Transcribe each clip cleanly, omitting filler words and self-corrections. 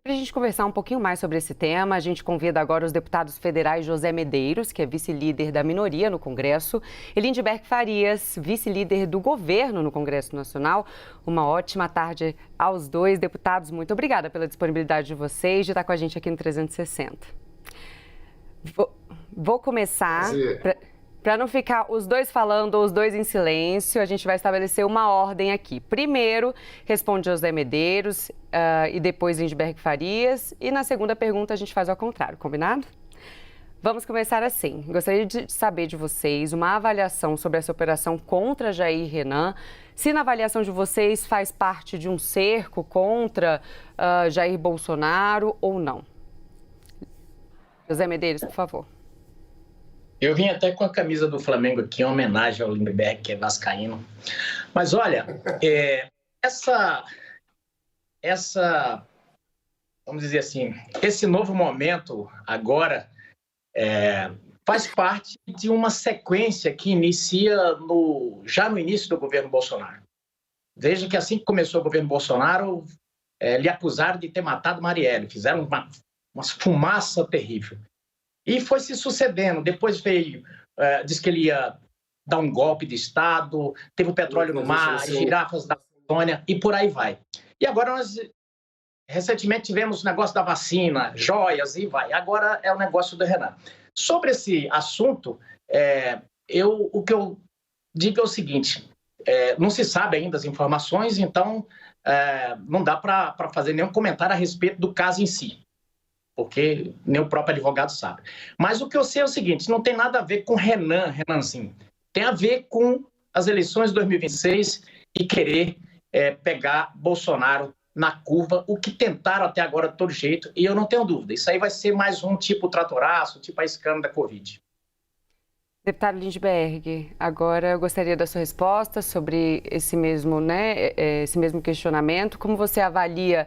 Para a gente conversar um pouquinho mais sobre esse tema, a gente convida agora os deputados federais José Medeiros, que é vice-líder da minoria no Congresso, e Lindbergh Farias, vice-líder do governo no Congresso Nacional. Uma ótima tarde aos dois deputados. Muito obrigada pela disponibilidade de vocês de estar com a gente aqui no 360. Vou começar... Para não ficar os dois falando ou os dois em silêncio, a gente vai estabelecer uma ordem aqui. Primeiro, responde José Medeiros e depois Lindbergh Farias. E na segunda pergunta a gente faz ao contrário, combinado? Vamos começar assim. Gostaria de saber de vocês uma avaliação sobre essa operação contra Jair Renan. Se na avaliação de vocês faz parte de um cerco contra Jair Bolsonaro ou não. José Medeiros, por favor. Eu vim até com a camisa do Flamengo aqui, em homenagem ao Lindbergh, que é vascaíno. Mas olha, vamos dizer assim, esse novo momento agora faz parte de uma sequência que inicia já no início do governo Bolsonaro. Veja que assim que começou o governo Bolsonaro, lhe acusaram de ter matado Marielle, fizeram uma fumaça terrível. E foi se sucedendo. Depois veio, disse que ele ia dar um golpe de Estado, teve o petróleo no mar, as girafas da Amazônia e por aí vai. E agora nós, recentemente, tivemos o negócio da vacina, joias e vai. Agora é o negócio do Renan. Sobre esse assunto, o que eu digo é o seguinte, não se sabe ainda as informações, então não dá para fazer nenhum comentário a respeito do caso em si, porque nem o próprio advogado sabe. Mas o que eu sei é o seguinte, não tem nada a ver com Renanzinho. Tem a ver com as eleições de 2026 e querer pegar Bolsonaro na curva, o que tentaram até agora de todo jeito, e eu não tenho dúvida. Isso aí vai ser mais um tipo tratoraço, tipo a escândalo da Covid. Deputado Lindbergh, agora eu gostaria da sua resposta sobre esse mesmo questionamento. Como você avalia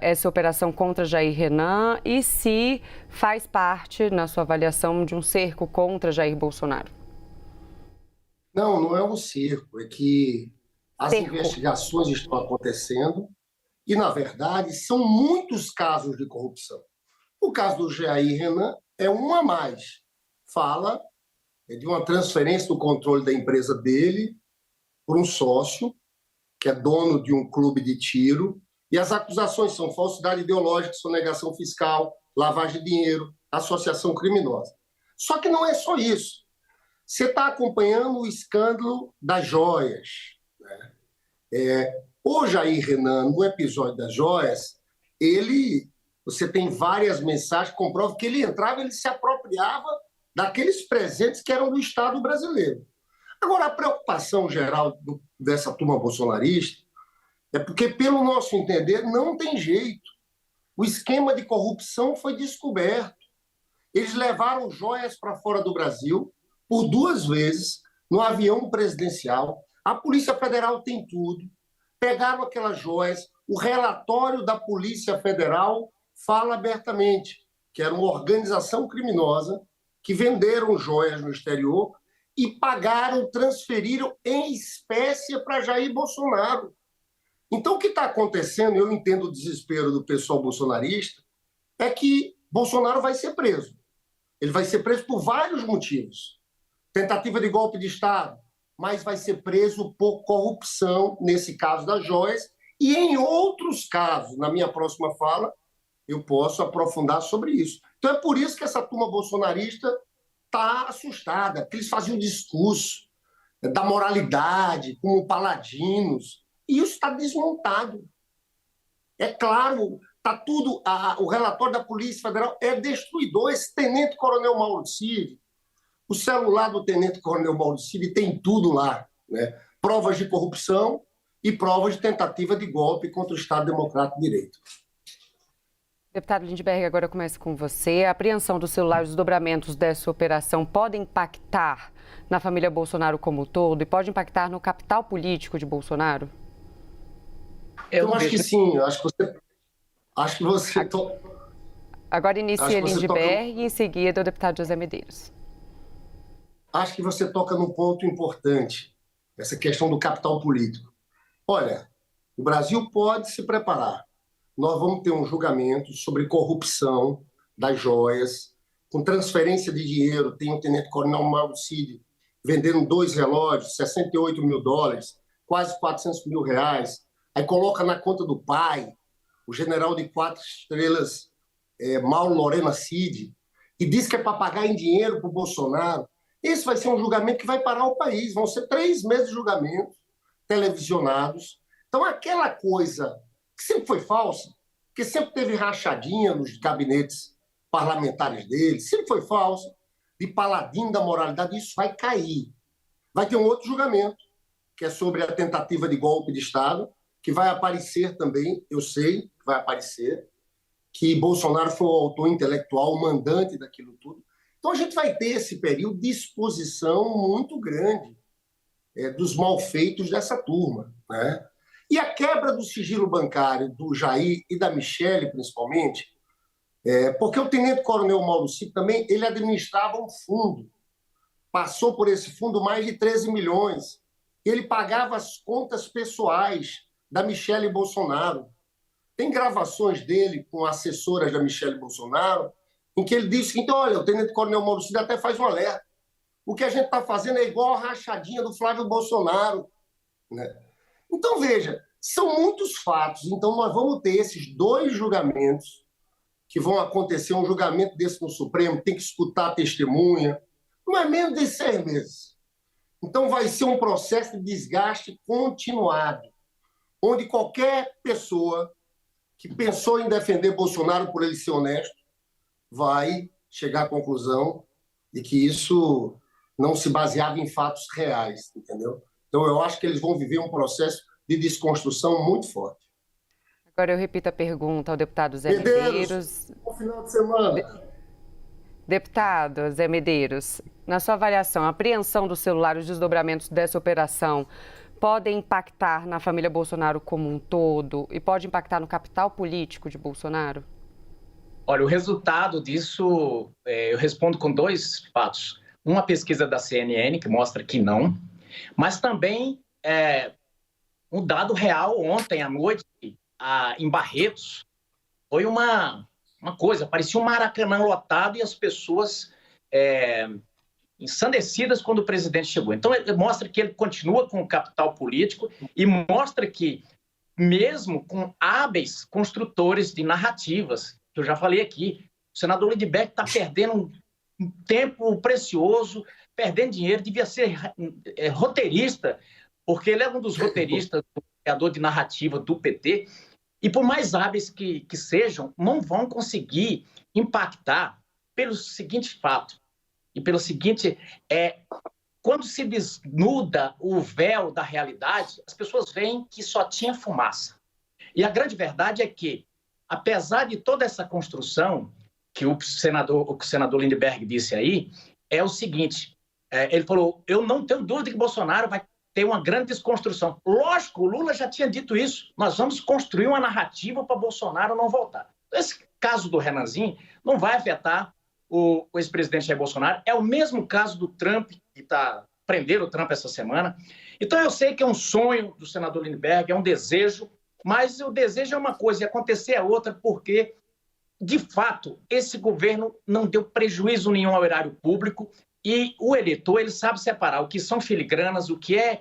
essa operação contra Jair Renan e se faz parte, na sua avaliação, de um cerco contra Jair Bolsonaro? Não é um cerco, é que as investigações estão acontecendo e, na verdade, são muitos casos de corrupção. O caso do Jair Renan é um a mais. Fala de uma transferência do controle da empresa dele por um sócio, que é dono de um clube de tiro, e as acusações são falsidade ideológica, sonegação fiscal, lavagem de dinheiro, associação criminosa. Só que não é só isso. Você está acompanhando o escândalo das joias, né? O Jair Renan, no episódio das joias, você tem várias mensagens que comprovam que ele entrava, ele se apropriava daqueles presentes que eram do Estado brasileiro. Agora, a preocupação geral dessa turma bolsonarista é porque, pelo nosso entender, não tem jeito. O esquema de corrupção foi descoberto. Eles levaram joias para fora do Brasil por 2 vezes, no avião presidencial. A Polícia Federal tem tudo. Pegaram aquelas joias. O relatório da Polícia Federal fala abertamente que era uma organização criminosa que venderam joias no exterior e pagaram, transferiram em espécie para Jair Bolsonaro. Então, o que está acontecendo, eu entendo o desespero do pessoal bolsonarista, é que Bolsonaro vai ser preso. Ele vai ser preso por vários motivos. Tentativa de golpe de Estado, mas vai ser preso por corrupção, nesse caso das joias, e em outros casos, na minha próxima fala, eu posso aprofundar sobre isso. Então é por isso que essa turma bolsonarista está assustada, porque eles faziam um discurso da moralidade, como paladinos, e isso está desmontado. É claro, está tudo... o relatório da Polícia Federal é destruidor. Esse tenente-coronel Mauro Cid, o celular do tenente-coronel Mauro Cid tem tudo lá, né? Provas de corrupção e provas de tentativa de golpe contra o Estado Democrático de Direito. Deputado Lindbergh, agora eu começo com você. A apreensão do celular e os desdobramentos dessa operação podem impactar na família Bolsonaro como um todo e pode impactar no capital político de Bolsonaro? Eu acho que sim. Acho que você... Agora inicia Lindbergh e em seguida o deputado José Medeiros. Acho que você toca num ponto importante, essa questão do capital político. Olha, o Brasil pode se preparar, nós vamos ter um julgamento sobre corrupção das joias, com transferência de dinheiro. Tem o tenente-coronel Mauro Cid vendendo 2 relógios, 68 mil dólares, quase 400 mil reais. Aí coloca na conta do pai, o general de 4 estrelas, Mauro Lorena Cid, e diz que é para pagar em dinheiro para o Bolsonaro. Esse vai ser um julgamento que vai parar o país. Vão ser 3 meses de julgamento, televisionados. Então, aquela coisa que sempre foi falsa, que sempre teve rachadinha nos gabinetes parlamentares dele, sempre foi falsa, de paladino da moralidade, isso vai cair. Vai ter um outro julgamento, que é sobre a tentativa de golpe de Estado, que vai aparecer também, eu sei que vai aparecer, que Bolsonaro foi o autor intelectual, o mandante daquilo tudo. Então, a gente vai ter esse período de exposição muito grande dos malfeitos dessa turma, né? E a quebra do sigilo bancário do Jair e da Michelle, principalmente, porque o tenente-coronel Mauro Cid também, ele administrava um fundo, passou por esse fundo mais de 13 milhões, ele pagava as contas pessoais da Michelle Bolsonaro. Tem gravações dele com assessoras da Michelle Bolsonaro, em que ele diz o seguinte: olha, o tenente-coronel Mauro Cid até faz um alerta. O que a gente está fazendo é igual a rachadinha do Flávio Bolsonaro, né? Então, veja, são muitos fatos. Então, nós vamos ter esses 2 julgamentos que vão acontecer. Um julgamento desse no Supremo, tem que escutar a testemunha. Não é menos de 6 meses. Então, vai ser um processo de desgaste continuado, onde qualquer pessoa que pensou em defender Bolsonaro por ele ser honesto vai chegar à conclusão de que isso não se baseava em fatos reais, entendeu? Então, eu acho que eles vão viver um processo de desconstrução muito forte. Agora eu repito a pergunta ao deputado Zé Medeiros. Bom final de semana. Deputado Zé Medeiros, na sua avaliação, a apreensão do celular, os desdobramentos dessa operação podem impactar na família Bolsonaro como um todo e pode impactar no capital político de Bolsonaro? Olha, o resultado disso, eu respondo com 2 fatos. Uma pesquisa da CNN, que mostra que não, mas também um dado real ontem à noite, em Barretos, foi uma coisa, parecia um Maracanã lotado e as pessoas ensandecidas quando o presidente chegou. Então, mostra que ele continua com o capital político e mostra que, mesmo com hábeis construtores de narrativas, que eu já falei aqui, o senador Lindbergh está perdendo um tempo precioso, perdendo dinheiro, devia ser roteirista, porque ele é um dos roteiristas, criador de narrativa do PT, e por mais hábeis que sejam, não vão conseguir impactar pelo seguinte fato, e pelo seguinte, quando se desnuda o véu da realidade, as pessoas veem que só tinha fumaça. E a grande verdade é que, apesar de toda essa construção, que o senador Lindbergh disse aí, é o seguinte, ele falou, eu não tenho dúvida que Bolsonaro vai ter uma grande desconstrução. Lógico, o Lula já tinha dito isso, nós vamos construir uma narrativa para Bolsonaro não voltar. Esse caso do Renanzinho não vai afetar o ex-presidente Jair Bolsonaro, é o mesmo caso do Trump, que prenderam o Trump essa semana. Então eu sei que é um sonho do senador Lindbergh, é um desejo, mas o desejo é uma coisa e acontecer é outra, porque, de fato, esse governo não deu prejuízo nenhum ao erário público e o eleitor ele sabe separar o que são filigranas, o que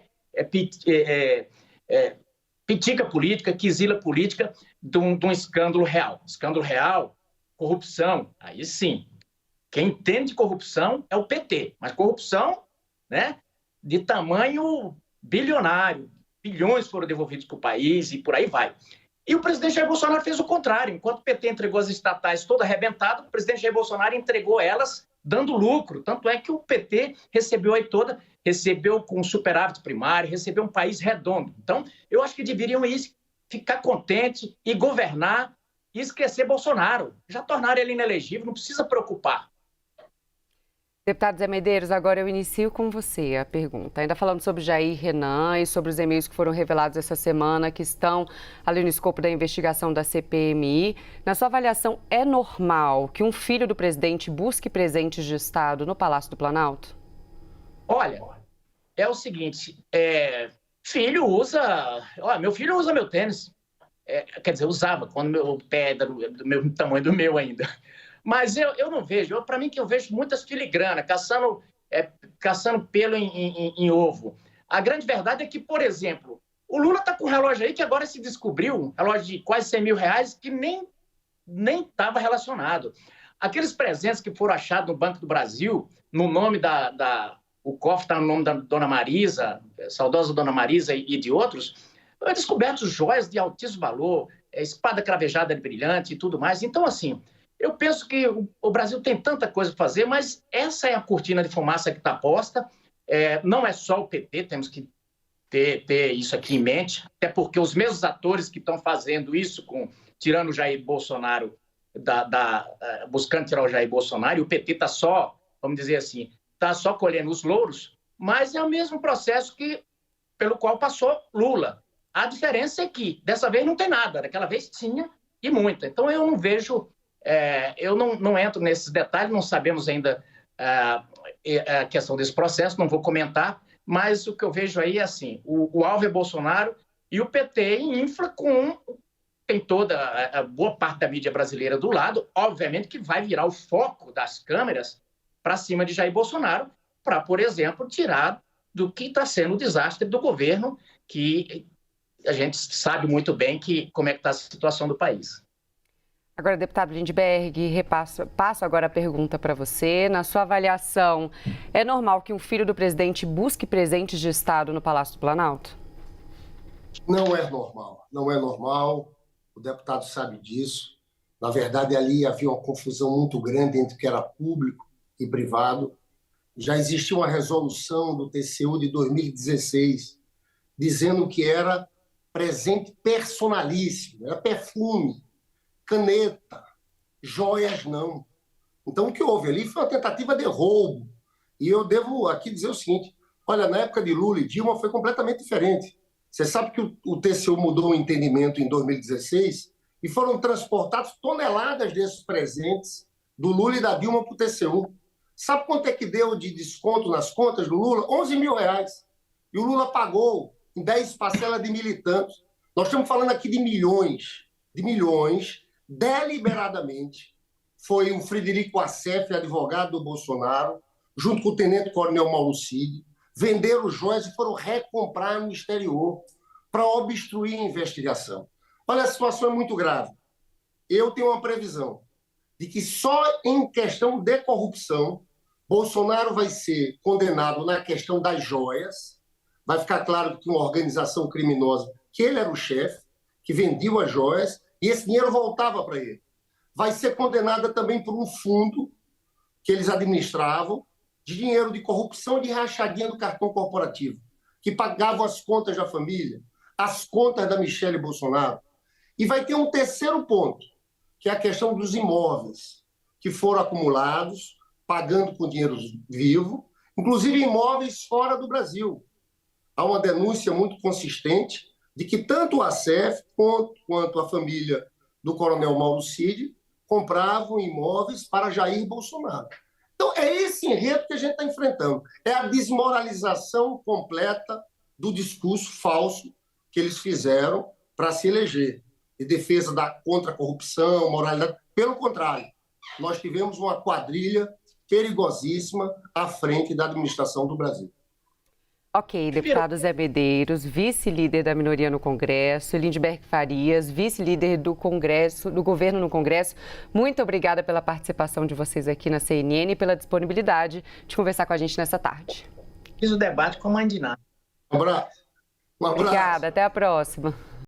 pitica política, quizila política de um escândalo real. Escândalo real, corrupção, aí sim. Quem entende de corrupção é o PT, mas corrupção, né, de tamanho bilionário. Bilhões foram devolvidos para o país e por aí vai. E o presidente Jair Bolsonaro fez o contrário. Enquanto o PT entregou as estatais todas arrebentadas, o presidente Jair Bolsonaro entregou elas dando lucro. Tanto é que o PT recebeu com superávit primário, recebeu um país redondo. Então, eu acho que deveriam ficar contente e governar e esquecer Bolsonaro. Já tornaram ele inelegível, não precisa preocupar. Deputado Zé Medeiros, agora eu inicio com você a pergunta. Ainda falando sobre Jair Renan e sobre os e-mails que foram revelados essa semana, que estão ali no escopo da investigação da CPMI. Na sua avaliação, é normal que um filho do presidente busque presentes de Estado no Palácio do Planalto? Olha, é o seguinte, meu filho usa meu tênis. quer dizer, usava, quando o pé era do mesmo tamanho do meu ainda. Mas eu não vejo, para mim que eu vejo muitas filigranas, caçando pelo em ovo. A grande verdade é que, por exemplo, o Lula está com um relógio aí que agora se descobriu, um relógio de quase 100 mil reais, que nem estava relacionado. Aqueles presentes que foram achados no Banco do Brasil, no nome o cofre está no nome da Dona Marisa, saudosa Dona Marisa e de outros, descobertos joias de altíssimo valor, espada cravejada brilhante e tudo mais. Então, assim, eu penso que o Brasil tem tanta coisa para fazer, mas essa é a cortina de fumaça que está posta. Não é só o PT, temos que ter isso aqui em mente, até porque os mesmos atores que estão fazendo isso, tirando o Jair Bolsonaro, buscando tirar o Jair Bolsonaro, e o PT está só, vamos dizer assim, está só colhendo os louros, mas é o mesmo processo pelo qual passou Lula. A diferença é que dessa vez não tem nada, daquela vez tinha e muita. Então eu não vejo, eu não entro nesses detalhes, não sabemos ainda a questão desse processo, não vou comentar, mas o que eu vejo aí é assim, o alvo é Bolsonaro e o PT infla tem toda a boa parte da mídia brasileira do lado, obviamente que vai virar o foco das câmeras para cima de Jair Bolsonaro, para, por exemplo, tirar do que está sendo o desastre do governo, que a gente sabe muito bem como é que está a situação do país. Agora, deputado Lindbergh, passo agora a pergunta para você. Na sua avaliação, é normal que um filho do presidente busque presentes de Estado no Palácio do Planalto? Não é normal, não é normal. O deputado sabe disso. Na verdade, ali havia uma confusão muito grande entre o que era público e privado. Já existia uma resolução do TCU de 2016 dizendo que era presente personalíssimo, era perfume, caneta, joias não. Então, o que houve ali foi uma tentativa de roubo. E eu devo aqui dizer o seguinte, olha, na época de Lula e Dilma foi completamente diferente. Você sabe que o TCU mudou o entendimento em 2016 e foram transportados toneladas desses presentes do Lula e da Dilma para o TCU. Sabe quanto é que deu de desconto nas contas do Lula? 11 mil reais. E o Lula pagou em 10 parcelas de mil e tantos. Nós estamos falando aqui de milhões, deliberadamente. Foi o Frederico Assef, advogado do Bolsonaro, junto com o tenente-coronel Mauro Cid, venderam joias e foram recomprar no exterior para obstruir a investigação. Olha, a situação é muito grave. Eu tenho uma previsão de que só em questão de corrupção Bolsonaro vai ser condenado na questão das joias. Vai ficar claro que uma organização criminosa, que ele era o chefe, que vendia as joias, e esse dinheiro voltava para ele. Vai ser condenada também por um fundo que eles administravam, de dinheiro de corrupção e de rachadinha do cartão corporativo, que pagavam as contas da família, as contas da Michele Bolsonaro. E vai ter um terceiro ponto, que é a questão dos imóveis, que foram acumulados, pagando com dinheiro vivo, inclusive imóveis fora do Brasil. Há uma denúncia muito consistente de que tanto o Assef quanto a família do coronel Mauro Cid compravam imóveis para Jair Bolsonaro. Então, é esse enredo que a gente está enfrentando. É a desmoralização completa do discurso falso que eles fizeram para se eleger, de defesa contra a corrupção, moralidade. Pelo contrário, nós tivemos uma quadrilha perigosíssima à frente da administração do Brasil. Ok, deputado Zé Medeiros, vice-líder da minoria no Congresso, Lindbergh Farias, vice-líder do governo no Congresso, muito obrigada pela participação de vocês aqui na CNN e pela disponibilidade de conversar com a gente nessa tarde. Fiz o debate com a mãe de nada. Um abraço. Obrigada, até a próxima.